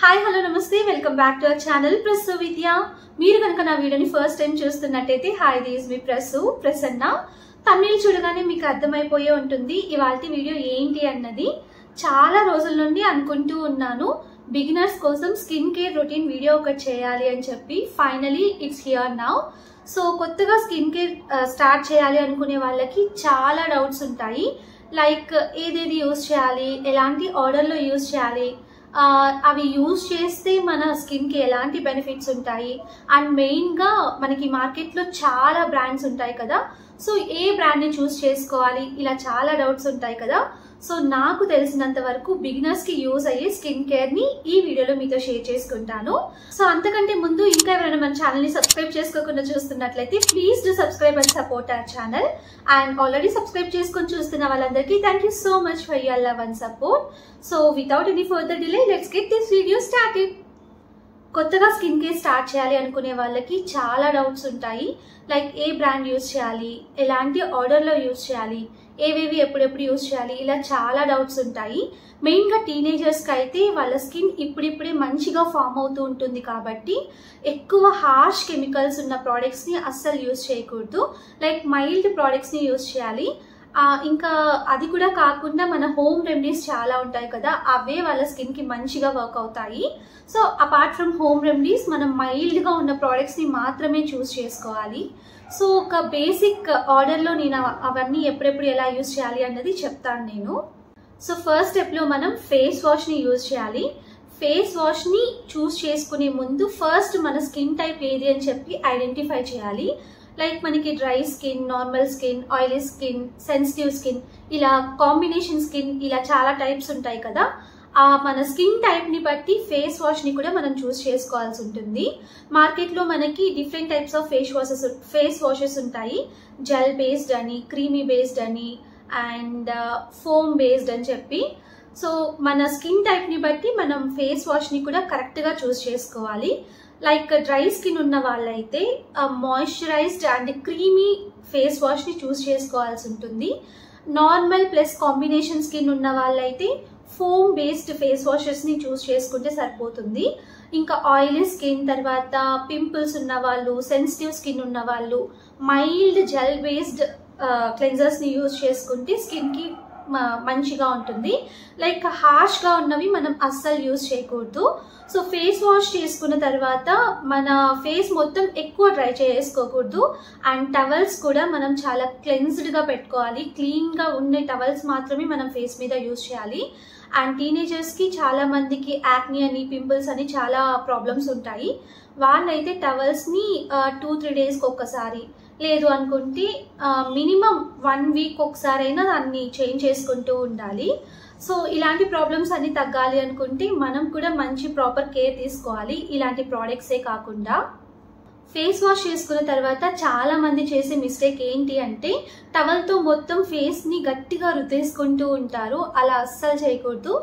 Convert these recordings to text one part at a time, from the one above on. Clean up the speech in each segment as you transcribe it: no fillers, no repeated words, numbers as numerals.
Hi hello నమస్తే welcome back to our channel Prasu Vidya. మీరు కనుక నా వీడియోని ఫస్ట్ టైం చూస్తున్నట్టయితే hi this me Prasanna. Tamil చూడగానే మీకు అర్థమైపోయే ఉంటుంది ఇవాల్టి వీడియో ఏంటి అన్నది. చాలా రోజుల నుండి అనుకుంటూ ఉన్నాను బిగినర్స్ కోసం స్కిన్ కేర్ రొటీన్ వీడియో ఒకటి చేయాలి అని చెప్పి. Finally it's here now. So కొత్తగా స్కిన్ కేర్ స్టార్ట్ చేయాలి అనుకునే వాళ్ళకి చాలా డౌట్స్ ఉంటాయి. లైక్ ఏదేది యూజ్ చేయాలి, ఎలాంటి ఆర్డర్లో యూజ్ చేయాలి, అవి యూజ్ చేస్తే మన స్కిన్కి ఎలాంటి బెనిఫిట్స్ ఉంటాయి, అండ్ మెయిన్గా మనకి మార్కెట్లో చాలా బ్రాండ్స్ ఉంటాయి కదా, సో ఏ బ్రాండ్ని చూస్ చేసుకోవాలి, ఇలా చాలా డౌట్స్ ఉంటాయి కదా. సో నాకు తెలిసినంత వరకు బిగినర్స్కి యూజ్ అయ్యే స్కిన్ కేర్ని ఈ వీడియోలో మీతో షేర్ చేసుకుంటాను. సో అంతకంటే ముందు ఇంకా ఎవరైనా మన ఛానల్ని సబ్స్క్రైబ్ చేసుకోకుండా చూస్తున్నట్లయితే please do subscribe and support our channel. And already subscribe చేసుకొని చూస్తున్న వాళ్ళందరికీ thank you so much for your love and support. So without any further delay let's get this video started. కొత్తగా స్కిన్ కేర్ స్టార్ట్ చేయాలి అనుకునే వాళ్ళకి చాలా doubts ఉంటాయి. Like ఏ brand use చేయాలి, ఎలాంటి ఆర్డర్లో యూజ్ చేయాలి, ఏవేవి ఎప్పుడెప్పుడు యూజ్ చేయాలి, ఇలా చాలా డౌట్స్ ఉంటాయి. మెయిన్గా టీనేజర్స్కి అయితే వాళ్ళ స్కిన్ ఇప్పుడిప్పుడే మంచిగా ఫామ్ అవుతూ ఉంటుంది కాబట్టి ఎక్కువ హార్ష్ కెమికల్స్ ఉన్న ప్రోడక్ట్స్ని అస్సలు యూజ్ చేయకూడదు. లైక్ మైల్డ్ ప్రోడక్ట్స్ని యూజ్ చేయాలి. ఇంకా అది కూడా కాకుండా మన హోమ్ రెమెడీస్ చాలా ఉంటాయి కదా, అవే వాళ్ళ స్కిన్కి మంచిగా వర్క్ అవుతాయి. So apart from home remedies మనం మైల్డ్గా ఉన్న ప్రోడక్ట్స్ని మాత్రమే చూస్ చేసుకోవాలి. సో ఒక బేసిక్ ఆర్డర్లో నేను అవన్నీ ఎప్పుడెప్పుడు ఎలా యూజ్ చేయాలి అన్నది చెప్తాను నేను. సో ఫస్ట్ స్టెప్లో మనం ఫేస్ వాష్ని యూజ్ చేయాలి. ఫేస్ వాష్ని చూస్ చేసుకునే ముందు ఫస్ట్ మన స్కిన్ టైప్ ఏది అని చెప్పి ఐడెంటిఫై చేయాలి. లైక్ మనకి dry skin, normal skin, oily skin, sensitive skin, ఇలా కాంబినేషన్ స్కిన్, ఇలా చాలా టైప్స్ ఉంటాయి కదా. మన స్కిన్ టైప్ని బట్టి ఫేస్ వాష్ని కూడా మనం చూస్ చేసుకోవాల్సి ఉంటుంది. మార్కెట్లో మనకి different types of face washes ఉంటాయి. జెల్ బేస్డ్ అని, క్రీమీ బేస్డ్ అని, అండ్ ఫోమ్ బేస్డ్ అని చెప్పి. సో మన స్కిన్ టైప్ని బట్టి మనం ఫేస్ వాష్ని కూడా కరెక్ట్గా చూస్ చేసుకోవాలి. లైక్ డ్రై స్కిన్ ఉన్న వాళ్ళైతే మాయిశ్చరైజ్డ్ అండ్ క్రీమీ ఫేస్ వాష్ని చూస్ చేసుకోవాల్సి ఉంటుంది. నార్మల్ ప్లస్ కాంబినేషన్ స్కిన్ ఉన్న వాళ్ళైతే ఫోమ్ బేస్డ్ ఫేస్ వాషెస్ని చూస్ చేసుకుంటే సరిపోతుంది. ఇంకా ఆయిలీ స్కిన్, తర్వాత పింపుల్స్ ఉన్న వాళ్ళు, సెన్సిటివ్ స్కిన్ ఉన్న వాళ్ళు మైల్డ్ జెల్ బేస్డ్ క్లెన్జర్స్ని యూజ్ చేసుకుంటే స్కిన్కి మంచిగా ఉంటుంది. లైక్ హార్ష్గా ఉన్నవి మనం అస్సలు యూజ్ చేయకూడదు. సో ఫేస్ వాష్ చేసుకున్న తర్వాత మన ఫేస్ మొత్తం ఎక్కువ డ్రై చేసుకోకూడదు. అండ్ టవల్స్ కూడా మనం చాలా క్లెన్స్డ్గా పెట్టుకోవాలి. క్లీన్గా ఉండే టవల్స్ మాత్రమే మనం ఫేస్ మీద యూజ్ చేయాలి. అండ్ టీనేజర్స్కి చాలా మందికి యాక్ని అని, పింపుల్స్ అని చాలా ప్రాబ్లమ్స్ ఉంటాయి. వాళ్ళైతే టవల్స్ని 2-3 డేస్కి ఒక్కసారి, లేదు అనుకుంటే మినిమం 1 వీక్ ఒకసారైనా దాన్ని చేంజ్ చేసుకుంటూ ఉండాలి. సో ఇలాంటి ప్రాబ్లమ్స్ అన్ని తగ్గాలి అనుకుంటే మనం కూడా మంచి ప్రాపర్ కేర్ తీసుకోవాలి, ఇలాంటి ప్రోడక్ట్సే కాకుండా. ఫేస్ వాష్ చేసుకున్న తర్వాత చాలా మంది చేసే మిస్టేక్ ఏంటి అంటే టవల్తో మొత్తం ఫేస్ని గట్టిగా రుద్దేసుకుంటూ ఉంటారు. అలా అస్సలు చేయకూడదు.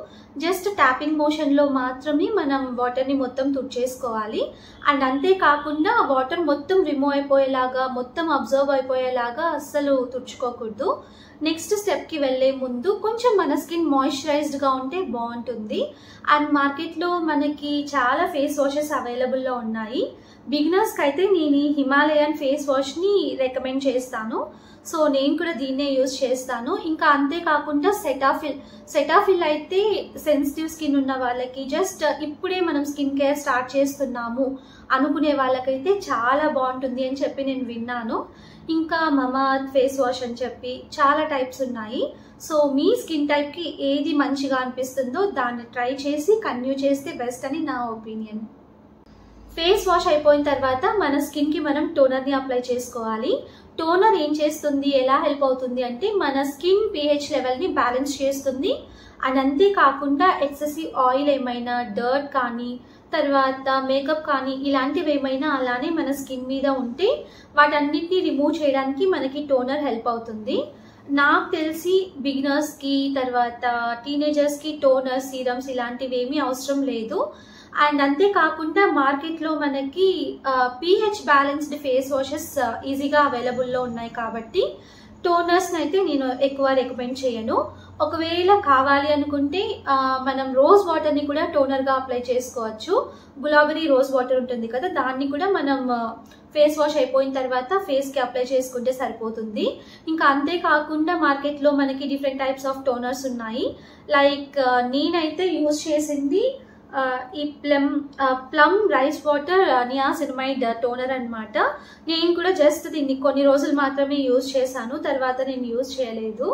జస్ట్ ట్యాపింగ్ మోషన్లో మాత్రమే మనం వాటర్ని మొత్తం తుడిచేసుకోవాలి. అండ్ అంతేకాకుండా వాటర్ మొత్తం రిమూవ్ అయిపోయేలాగా, మొత్తం అబ్జర్వ్ అయిపోయేలాగా అస్సలు తుడుచుకోకూడదు. నెక్స్ట్ స్టెప్కి వెళ్ళే ముందు కొంచెం మన స్కిన్ మాయిశ్చరైజ్డ్గా ఉంటే బాగుంటుంది. అండ్ మార్కెట్లో మనకి చాలా ఫేస్ వాషెస్ అవైలబుల్లో ఉన్నాయి. బిగినర్స్కి అయితే నేను ఈ హిమాలయన్ ఫేస్ వాష్ని రికమెండ్ చేస్తాను. సో నేను కూడా దీన్నే యూజ్ చేస్తాను. ఇంకా అంతేకాకుండా సెటాఫిల్ అయితే సెన్సిటివ్ స్కిన్ ఉన్న వాళ్ళకి, జస్ట్ ఇప్పుడే మనం స్కిన్ కేర్ స్టార్ట్ చేస్తున్నాము అనుకునే వాళ్ళకైతే చాలా బాగుంటుంది అని చెప్పి నేను విన్నాను. ఇంకా మమాఅర్త్ ఫేస్ వాష్ అని చెప్పి చాలా టైప్స్ ఉన్నాయి. సో మీ స్కిన్ టైప్కి ఏది మంచిగా అనిపిస్తుందో దాన్ని ట్రై చేసి కంటిన్యూ చేస్తే బెస్ట్ అని నా ఒపీనియన్. ఫేస్ వాష్ అయిపోయిన తర్వాత మన స్కిన్కి మనం టోనర్ని అప్లై చేసుకోవాలి. టోనర్ ఏం చేస్తుంది, ఎలా హెల్ప్ అవుతుంది అంటే మన స్కిన్ pH లెవెల్ని బ్యాలెన్స్ చేస్తుంది. అండ్ అంతేకాకుండా ఎక్సెసివ్ ఆయిల్ ఏమైనా, డర్ట్ కానీ, తర్వాత మేకప్ కానీ ఇలాంటివి ఏమైనా అలానే మన స్కిన్ మీద ఉంటే వాటన్నిటిని రిమూవ్ చేయడానికి మనకి టోనర్ హెల్ప్ అవుతుంది. నాకు తెలిసి బిగినర్స్కి, తర్వాత టీనేజర్స్కి టోనర్, సీరమ్స్ ఇలాంటివి ఏమీ అవసరం లేదు. అండ్ అంతేకాకుండా మార్కెట్లో మనకి pH బ్యాలెన్స్డ్ ఫేస్ వాషెస్ ఈజీగా అవైలబుల్లో ఉన్నాయి కాబట్టి టోనర్స్ అయితే నేను ఎక్కువ రికమెండ్ చేయను. ఒకవేళ కావాలి అనుకుంటే మనం రోజ్ వాటర్ ని కూడా టోనర్ గా అప్లై చేసుకోవచ్చు. గులాబరీ రోజ్ వాటర్ ఉంటుంది కదా, దాన్ని కూడా మనం ఫేస్ వాష్ అయిపోయిన తర్వాత ఫేస్ కి అప్లై చేసుకుంటే సరిపోతుంది. ఇంకా అంతేకాకుండా మార్కెట్ లో మనకి డిఫరెంట్ టైప్స్ ఆఫ్ టోనర్స్ ఉన్నాయి. లైక్ నేనైతే యూజ్ చేసింది ఈ plum rice water niacinamide toner అన్నమాట. నేను కూడా జస్ట్ దీన్ని కొన్ని రోజులు మాత్రమే యూజ్ చేశాను, తర్వాత నేను యూజ్ చేయలేదు.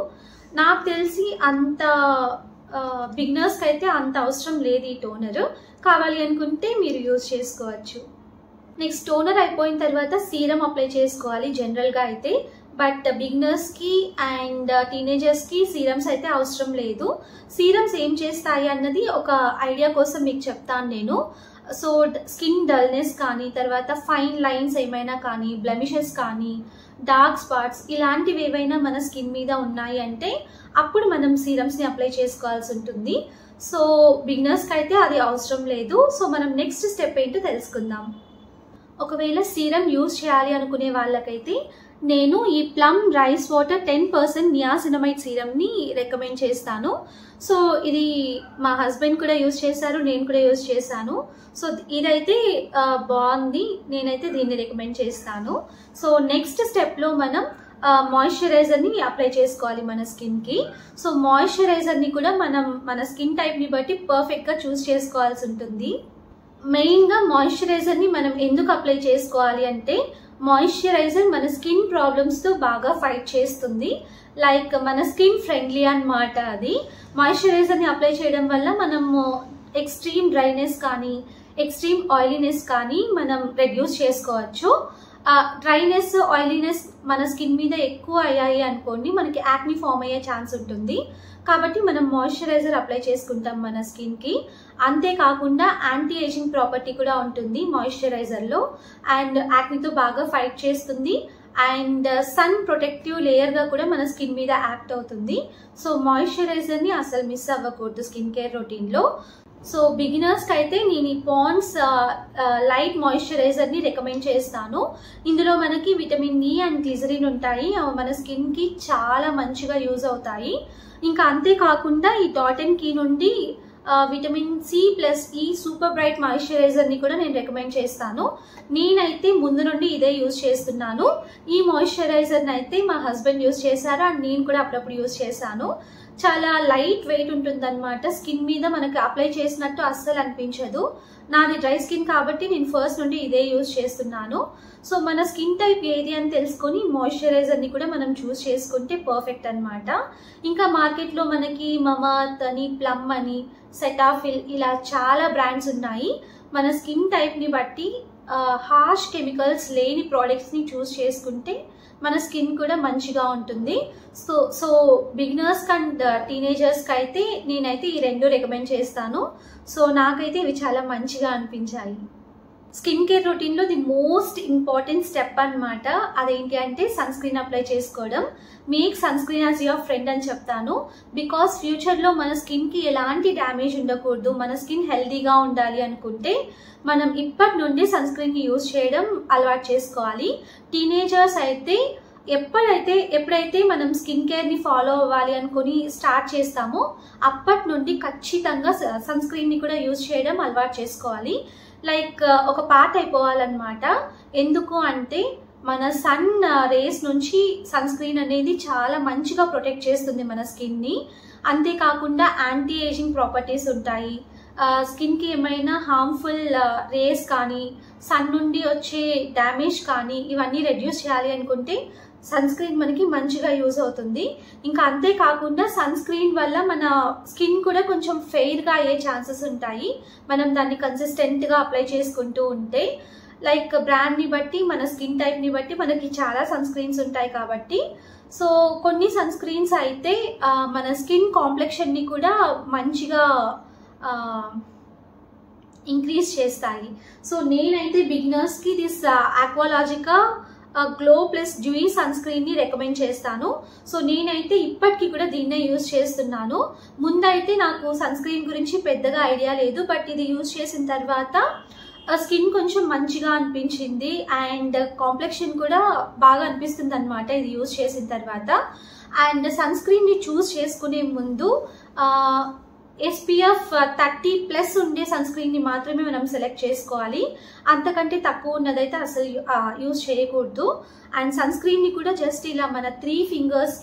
నాకు తెలిసి అంత బిగినర్స్ కి అయితే అంత అవసరం లేదు ఈ టోనర్. కావాలి అనుకుంటే మీరు యూజ్ చేసుకోవచ్చు. నెక్స్ట్ టోనర్ అయిపోయిన తర్వాత సీరం అప్లై చేసుకోవాలి జనరల్ గా అయితే. బట్ బిగినర్స్ కి అండ్ టీనేజర్స్ కి సీరమ్స్ అయితే అవసరం లేదు. సీరమ్స్ ఏం చేస్తాయి అన్నది ఒక ఐడియా కోసం మీకు చెప్తాను నేను. సో స్కిన్ డల్నెస్ కానీ, తర్వాత ఫైన్ లైన్స్ ఏమైనా కానీ, బ్లెమిషెస్ కానీ, డార్క్ స్పాట్స్ ఇలాంటివి ఏవైనా మన స్కిన్ మీద ఉన్నాయి అంటే అప్పుడు మనం సీరమ్స్ ని అప్లై చేసుకోవాల్సి ఉంటుంది. సో బిగినర్స్ కి అయితే అది అవసరం లేదు. సో మనం నెక్స్ట్ స్టెప్ ఏంటో తెలుసుకుందాం. ఒకవేళ సీరం యూజ్ చేయాలి అనుకునే వాళ్ళకైతే నేను ఈ plum rice water 10% niacinamide serum ని రికమెండ్ చేస్తాను. సో ఇది మా హస్బెండ్ కూడా యూజ్ చేశారు, నేను కూడా యూజ్ చేశాను. సో ఇదైతే బాగుంది, నేనైతే దీన్ని రికమెండ్ చేస్తాను. సో నెక్స్ట్ స్టెప్ లో మనం మాయిశ్చరైజర్ ని అప్లై చేసుకోవాలి మన స్కిన్ కి. సో మాయిశ్చరైజర్ ని కూడా మనం మన స్కిన్ టైప్ ని బట్టి పర్ఫెక్ట్ గా చూస్ చేసుకోవాల్సి ఉంటుంది. మెయిన్ గా మాయిశ్చరైజర్ ని మనం ఎందుకు అప్లై చేసుకోవాలి అంటే మాయిశ్చరైజర్ మన స్కిన్ ప్రాబ్లమ్స్ తో బాగా ఫైట్ చేస్తుంది. లైక్ మన స్కిన్ ఫ్రెండ్లీ అన్నమాట అది. మాయిశ్చరైజర్ ని అప్లై చేయడం వల్ల మనము ఎక్స్ట్రీమ్ డ్రైనెస్ కానీ, ఎక్స్ట్రీమ్ ఆయిలీనెస్ కానీ మనం రెడ్యూస్ చేసుకోవచ్చు. డ్రైనెస్, ఆయిలీనెస్ మన స్కిన్ మీద ఎక్కువ అయ్యాయి అనుకోండి, మనకి యాక్ని ఫామ్ అయ్యే ఛాన్స్ ఉంటుంది. కాబట్టి మనం మాయిశ్చరైజర్ అప్లై చేసుకుంటాం మన స్కిన్ కి. అంతేకాకుండా యాంటీ ఏజింగ్ ప్రాపర్టీ కూడా ఉంటుంది మాయిశ్చరైజర్ లో, అండ్ యాక్నితో బాగా ఫైట్ చేస్తుంది, అండ్ సన్ ప్రొటెక్టివ్ లేయర్ గా కూడా మన స్కిన్ మీద యాక్ట్ అవుతుంది. సో మాయిశ్చరైజర్ ని అసలు మిస్ అవ్వకూడదు స్కిన్ కేర్ రొటీన్ లో. సో బిగినర్స్ కి అయితే నేను ఈ పాండ్స్ లైట్ మాయిశ్చరైజర్ ని రికమెండ్ చేస్తాను. ఇందులో మనకి విటమిన్ ఇ అండ్ గ్లిజరిన్ ఉంటాయి, మన స్కిన్ కి చాలా మంచిగా యూజ్ అవుతాయి. ఇంకా అంతేకాకుండా ఈ డాట్&కీ కీ నుండి విటమిన్ సి ప్లస్ ఈ సూపర్ బ్రైట్ మాయిశ్చరైజర్ ని కూడా నేను రికమెండ్ చేస్తాను. నేనైతే ముందు నుండి ఇదే యూజ్ చేస్తున్నాను. ఈ మాయిశ్చరైజర్ అయితే మా హస్బెండ్ యూజ్ చేశారు అండ్ నేను కూడా అప్పుడప్పుడు యూజ్ చేశాను. చాలా లైట్ వెయిట్ ఉంటుంది అనమాట, స్కిన్ మీద మనకి అప్లై చేసినట్టు అస్సలు అనిపించదు. నాది డ్రై స్కిన్ కాబట్టి నేను ఫస్ట్ నుండి ఇదే యూజ్ చేస్తున్నాను. సో మన స్కిన్ టైప్ ఏది అని తెలుసుకొని మాయిశ్చరైజర్ ని కూడా మనం చూస్ చేసుకుంటే పర్ఫెక్ట్ అనమాట. ఇంకా మార్కెట్ లో మనకి మమాత్ అని, ప్లమ్ అని, సెటాఫిల్ ఇలా చాలా బ్రాండ్స్ ఉన్నాయి. మన స్కిన్ టైప్ ని బట్టి హార్ష్ కెమికల్స్ లేని ప్రోడక్ట్స్ ని చూస్ చేసుకుంటే మన స్కిన్ కూడా మంచిగా ఉంటుంది. సో బిగినర్స్ అండ్ టీనేజర్స్ కి అయితే నేనైతే ఈ రెండు రికమెండ్ చేస్తాను. సో నాకైతే ఇవి చాలా మంచిగా అనిపించాయి. స్కిన్ కేర్ రొటీన్ లో ది మోస్ట్ ఇంపార్టెంట్ స్టెప్ అన్నమాట. అదేంటి అంటే సన్ స్క్రీన్ అప్లై చేసుకోవడం. Make sunscreen as your friend అని చెప్తాను. బికాస్ ఫ్యూచర్ లో మన స్కిన్ కి ఎలాంటి డ్యామేజ్ ఉండకూడదు, మన స్కిన్ హెల్దీగా ఉండాలి అనుకుంటే మనం ఇప్పటి నుండి సన్ స్క్రీన్ ని యూజ్ చేయడం అలవాటు చేసుకోవాలి. టీనేజర్స్ అయితే ఎప్పుడైతే మనం స్కిన్ కేర్ ని ఫాలో అవ్వాలి అనుకుని స్టార్ట్ చేస్తామో అప్పటి నుండి ఖచ్చితంగా సన్ స్క్రీన్ ని కూడా యూజ్ చేయడం అలవాటు చేసుకోవాలి. లైక్ ఒక పార్ట్ అయిపోవాలన్నమాట. ఎందుకు అంటే మన సన్ రేస్ నుంచి సన్ స్క్రీన్ అనేది చాలా మంచిగా ప్రొటెక్ట్ చేస్తుంది మన స్కిన్ ని. అంతేకాకుండా యాంటీ ఏజింగ్ ప్రాపర్టీస్ ఉంటాయి. స్కిన్ కి ఏమైనా హార్మ్ఫుల్ రేస్ కానీ, సన్ నుండి వచ్చే డ్యామేజ్ కానీ ఇవన్నీ రెడ్యూస్ చేయాలి అనుకుంటే సన్ స్క్రీన్ మనకి మంచిగా యూజ్ అవుతుంది. ఇంకా అంతేకాకుండా సన్ స్క్రీన్ వల్ల మన స్కిన్ కూడా కొంచెం ఫెయిర్ గా అయ్యే ఛాన్సెస్ ఉంటాయి మనం దాన్ని కన్సిస్టెంట్ గా అప్లై చేసుకుంటూ ఉంటే. లైక్ బ్రాండ్ ని బట్టి, మన స్కిన్ టైప్ ని బట్టి మనకి చాలా సన్ స్క్రీన్స్ ఉంటాయి కాబట్టి. సో కొన్ని సన్ స్క్రీన్స్ అయితే మన స్కిన్ కాంప్లెక్షన్ ని కూడా మంచిగా ఇంక్రీజ్ చేస్తాయి. సో నేనైతే బిగినర్స్ కి this Aqualogica glow plus dewy sunscreen ని రికమెండ్ చేస్తాను. సో నేనైతే ఇప్పటికీ కూడా దీన్నే యూజ్ చేస్తున్నాను. ముందైతే నాకు సన్ స్క్రీన్ గురించి పెద్దగా ఐడియా లేదు, బట్ ఇది యూజ్ చేసిన తర్వాత స్కిన్ కొంచెం మంచిగా అనిపించింది అండ్ కాంప్లెక్షన్ కూడా బాగా అనిపిస్తుంది అనమాట ఇది యూజ్ చేసిన తర్వాత. అండ్ సన్ స్క్రీన్ ని చూస్ చేసుకునే ముందు SPF 30+ ఉండే సన్ స్క్రీన్ ని మాత్రమే మనం సెలెక్ట్ చేసుకోవాలి. అంతకంటే తక్కువ ఉన్నదైతే అసలు యూజ్ చేయకూడదు. అండ్ సన్ స్క్రీన్ ని కూడా జస్ట్ ఇలా మన 3 ఫింగర్స్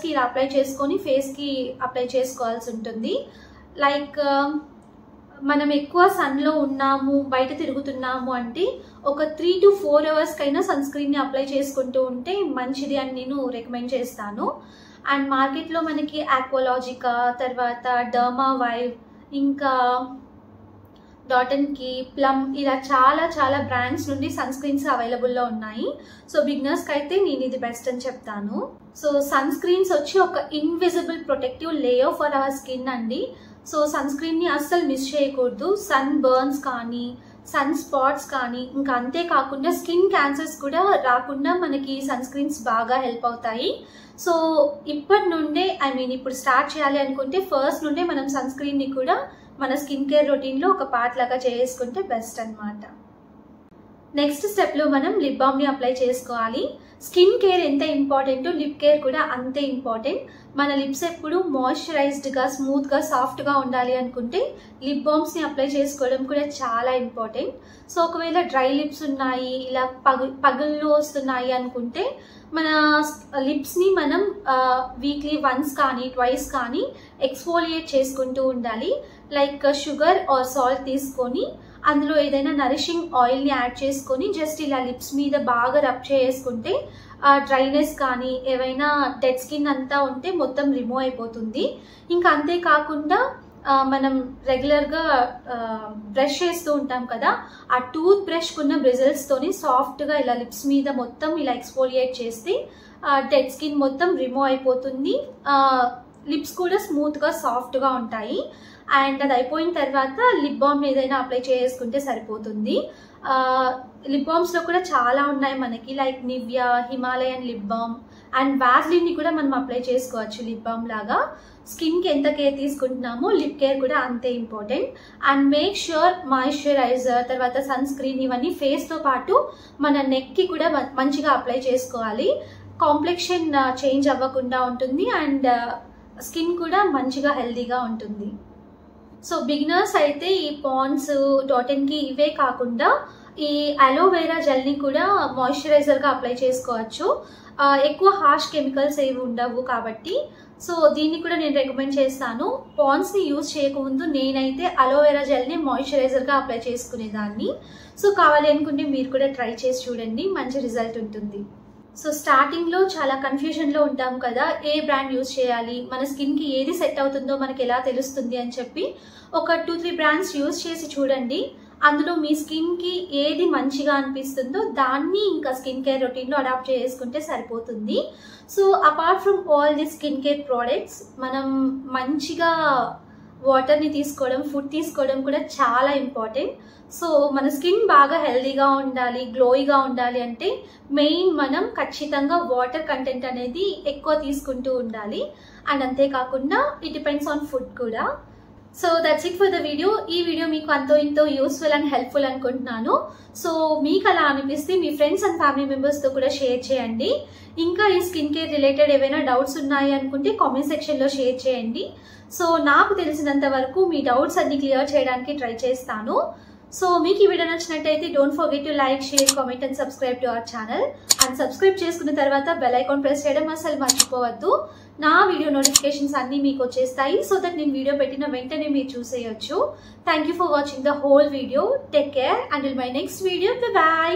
కి ఇలా అప్లై చేసుకొని ఫేస్ కి అప్లై చేసుకోవాల్సి ఉంటుంది. లైక్ మనం ఎక్కువ సన్ లో ఉన్నాము, బయట తిరుగుతున్నాము అంటే ఒక 3 to 4 hours కైనా సన్ స్క్రీన్ ని అప్లై చేసుకుంటూ ఉంటే మంచిది అని నేను రికమెండ్ చేస్తాను. అండ్ మార్కెట్లో మనకి ఆక్వాలాజికా, తర్వాత డర్మా వైవ్, ఇంకా డాటన్కి, ప్లమ్ ఇలా చాలా బ్రాండ్స్ నుండి సన్ స్క్రీన్స్ అవైలబుల్లో ఉన్నాయి. సో బిగినర్స్కి అయితే నేను ఇది బెస్ట్ అని చెప్తాను. సో సన్ స్క్రీన్స్ వచ్చి ఒక invisible protective layer for our skin అండి. సో సన్ స్క్రీన్ ని అస్సలు మిస్ చేయకూడదు. సన్ బర్న్స్ కానీ, సన్ స్పాట్స్ కానీ, ఇంకా అంతేకాకుండా స్కిన్ క్యాన్సర్స్ కూడా రాకుండా మనకి సన్ స్క్రీన్స్ బాగా హెల్ప్ అవుతాయి. సో ఇప్పటి నుండే ఇప్పుడు స్టార్ట్ చేయాలి అనుకుంటే ఫస్ట్ నుండే మనం సన్ స్క్రీన్ ని కూడా మన స్కిన్ కేర్ రొటీన్ లో ఒక పార్ట్ లాగా చేసుకుంటే బెస్ట్ అన్నమాట. నెక్స్ట్ స్టెప్ లో మనం లిప్ బామ్ ని అప్లై చేసుకోవాలి. స్కిన్ కేర్ ఎంత ఇంపార్టెంట్, లిప్ కేర్ కూడా అంతే ఇంపార్టెంట్. మన లిప్స్ ఎప్పుడు మాయిశ్చరైజ్డ్ గా, స్మూత్ గా, సాఫ్ట్ గా ఉండాలి అనుకుంటే లిప్ బామ్స్ ని అప్లై చేసుకోవడం కూడా చాలా ఇంపార్టెంట్. సో ఒకవేళ డ్రై లిప్స్ ఉన్నాయి, ఇలా పగుళ్ళు వస్తున్నాయి అనుకుంటే మన లిప్స్ ని మనం వీక్లీ వన్స్ కానీ ట్వైస్ కానీ ఎక్స్ఫోలియేట్ చేసుకుంటూ ఉండాలి. లైక్ షుగర్ ఆర్ సాల్ట్ తీసుకొని అందులో ఏదైనా నరిషింగ్ ఆయిల్ ని యాడ్ చేసుకొని జస్ట్ ఇలా లిప్స్ మీద బాగా రబ్ చేసుకుంటే డ్రైనెస్ కానీ ఏవైనా డెడ్ స్కిన్ అంతా ఉంటే మొత్తం రిమూవ్ అయిపోతుంది. ఇంకా అంతేకాకుండా మనం రెగ్యులర్ గా బ్రష్ చేస్తూ ఉంటాం కదా, ఆ టూత్ బ్రష్ కున్న బ్రిజిల్స్ తోని సాఫ్ట్ గా ఇలా లిప్స్ మీద మొత్తం ఇలా ఎక్స్ఫోలియేట్ చేస్తే డెడ్ స్కిన్ మొత్తం రిమూవ్ అయిపోతుంది. లిప్స్ కూడా స్మూత్ గా సాఫ్ట్ గా ఉంటాయి. అండ్ అది అయిపోయిన తర్వాత లిప్ బామ్ ఏదైనా అప్లై చేసుకుంటే సరిపోతుంది. లిప్ బామ్స్ లో కూడా చాలా ఉన్నాయి మనకి, like Nivea, Himalayan lip balm and Vaseline ని కూడా మనం అప్లై చేసుకోవచ్చు లిప్ బామ్ లాగా. స్కిన్ కి ఎంత కేర్ తీసుకుంటున్నామో లిప్ కేర్ కూడా అంతే important. And make sure moisturiser, తర్వాత సన్ స్క్రీన్ ఇవన్నీ ఫేస్ తో పాటు మన నెక్ కి కూడా మంచిగా అప్లై చేసుకోవాలి. కాంప్లెక్షన్ చేంజ్ అవ్వకుండా ఉంటుంది అండ్ స్కిన్ కూడా మంచిగా హెల్దీగా ఉంటుంది. సో బిగినర్స్ అయితే ఈ పాండ్స్, డాటన్కి ఇవే కాకుండా ఈ అలోవెరా జెల్ ని కూడా మాయిశ్చరైజర్ గా అప్లై చేసుకోవచ్చు. ఎక్కువ హార్ష్ కెమికల్స్ ఏవి ఉండవు కాబట్టి సో దీన్ని కూడా నేను రికమెండ్ చేస్తాను. పాండ్స్ ని యూజ్ చేయకముందు నేనైతే అలోవెరా జెల్ ని మాయిశ్చరైజర్ గా అప్లై చేసుకునేదాన్ని. సో కావాలి అనుకుంటే మీరు కూడా ట్రై చేసి చూడండి, మంచి రిజల్ట్ ఉంటుంది. సో స్టార్టింగ్ లో చాలా కన్ఫ్యూజన్ లో ఉంటాం కదా, ఏ బ్రాండ్ యూజ్ చేయాలి, మన స్కిన్ కి ఏది సెట్ అవుతుందో మనకి ఎలా తెలుస్తుంది అని చెప్పి ఒక 2-3 బ్రాండ్స్ యూజ్ చేసి చూడండి. అందులో మీ స్కిన్ కి ఏది మంచిగా అనిపిస్తుందో దాన్ని ఇంకా స్కిన్ కేర్ రొటీన్ లో అడాప్ట్ చేసుకుంటే సరిపోతుంది. So apart from all the skin care products మనం మంచిగా వాటర్ ని తీసుకోవడం, ఫుడ్ తీసుకోవడం కూడా చాలా ఇంపార్టెంట్. సో మన స్కిన్ బాగా హెల్దీగా ఉండాలి, గ్లోయిగా ఉండాలి అంటే మెయిన్ మనం ఖచ్చితంగా వాటర్ కంటెంట్ అనేది ఎక్కువ తీసుకుంటూ ఉండాలి. అండ్ అంతేకాకుండా ఇట్ డిపెండ్స్ ఆన్ ఫుడ్ కూడా. So that's it for the video. ఈ వీడియో మీకు అంతో ఇంతో యూస్ఫుల్ అండ్ హెల్ప్ఫుల్ అనుకుంటున్నాను. సో మీకు అలా అనిపిస్తే మీ ఫ్రెండ్స్ అండ్ ఫ్యామిలీ మెంబర్స్ తో కూడా షేర్ చేయండి. ఇంకా ఈ స్కిన్ కేర్ రిలేటెడ్ ఏవైనా డౌట్స్ ఉన్నాయి అనుకుంటే కామెంట్ సెక్షన్ లో షేర్ చేయండి. సో నాకు తెలిసినంత వరకు మీ డౌట్స్ అన్ని క్లియర్ చేయడానికి ట్రై చేస్తాను. సో మీకు ఈ వీడియో నచ్చినట్టయితే don't forget to like, share, comment and subscribe to our channel. And subscribe చేసుకున్న తర్వాత బెల్ ఐకాన్ ప్రెస్ చేయడం అసలు మర్చిపోవద్దు. నా వీడియో నోటిఫికేషన్స్ అన్ని మీకు వచ్చేస్తాయి, సో దట్ నేను వీడియో పెట్టిన వెంటనే మీరు చూసేయొచ్చు. Thank you for watching the whole video. Take care until my next video. By.